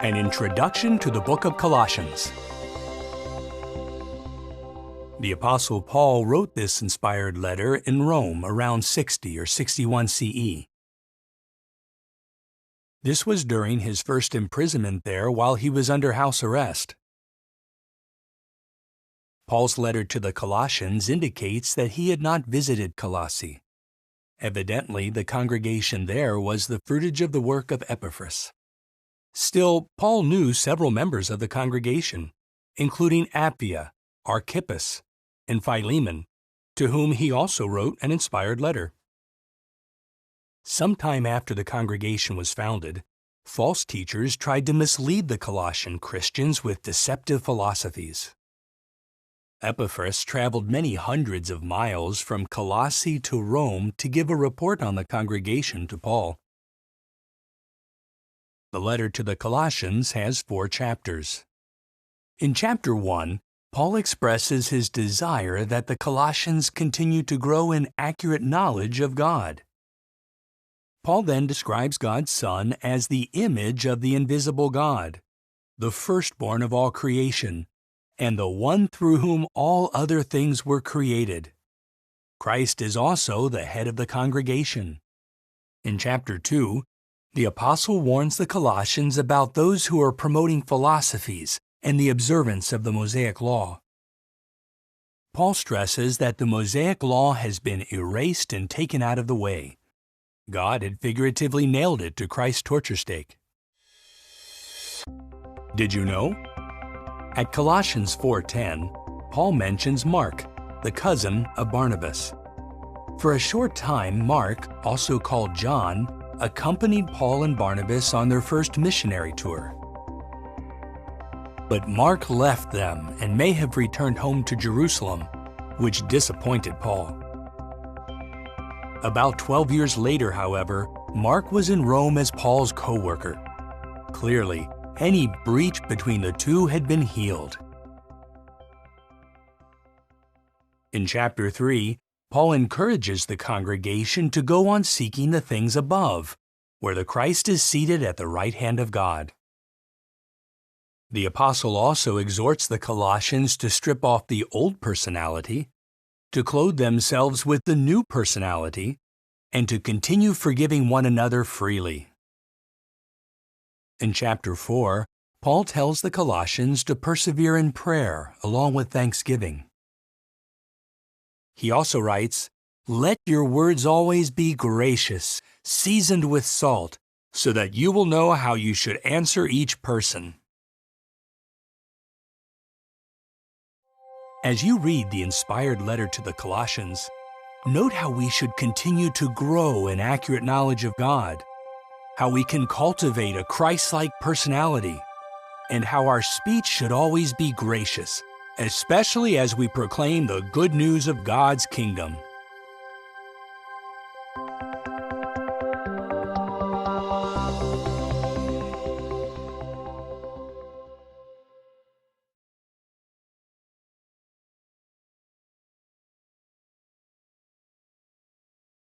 An introduction to the book of Colossians. The Apostle Paul wrote this inspired letter in Rome around 60 or 61 CE. This was during his first imprisonment there while he was under house arrest. Paul's letter to the Colossians indicates that he had not visited Colossae. Evidently, the congregation there was the fruitage of the work of Epaphras. Still, Paul knew several members of the congregation, including Apphia, Archippus, and Philemon, to whom he also wrote an inspired letter. Sometime after the congregation was founded, false teachers tried to mislead the Colossian Christians with deceptive philosophies. Epaphras traveled many hundreds of miles from Colossae to Rome to give a report on the congregation to Paul. The letter to the Colossians has 4 chapters. In chapter 1, Paul expresses his desire that the Colossians continue to grow in accurate knowledge of God. Paul then describes God's Son as the image of the invisible God, the firstborn of all creation, and the one through whom all other things were created. Christ is also the head of the congregation. In chapter 2, the apostle warns the Colossians about those who are promoting philosophies and the observance of the Mosaic Law. Paul stresses that the Mosaic Law has been erased and taken out of the way. God had figuratively nailed it to Christ's torture stake. Did you know? At Colossians 4:10, Paul mentions Mark, the cousin of Barnabas. For a short time, Mark, also called John, accompanied Paul and Barnabas on their first missionary tour. But Mark left them and may have returned home to Jerusalem, which disappointed Paul. About 12 years later, however, Mark was in Rome as Paul's co-worker. Clearly, any breach between the two had been healed. In chapter 3, Paul encourages the congregation to go on seeking the things above, where the Christ is seated at the right hand of God. The apostle also exhorts the Colossians to strip off the old personality, to clothe themselves with the new personality, and to continue forgiving one another freely. In chapter 4, Paul tells the Colossians to persevere in prayer along with thanksgiving. He also writes, "Let your words always be gracious, seasoned with salt, so that you will know how you should answer each person." As you read the inspired letter to the Colossians, note how we should continue to grow in accurate knowledge of God, how we can cultivate a Christ-like personality, and how our speech should always be gracious, especially as we proclaim the good news of God's kingdom.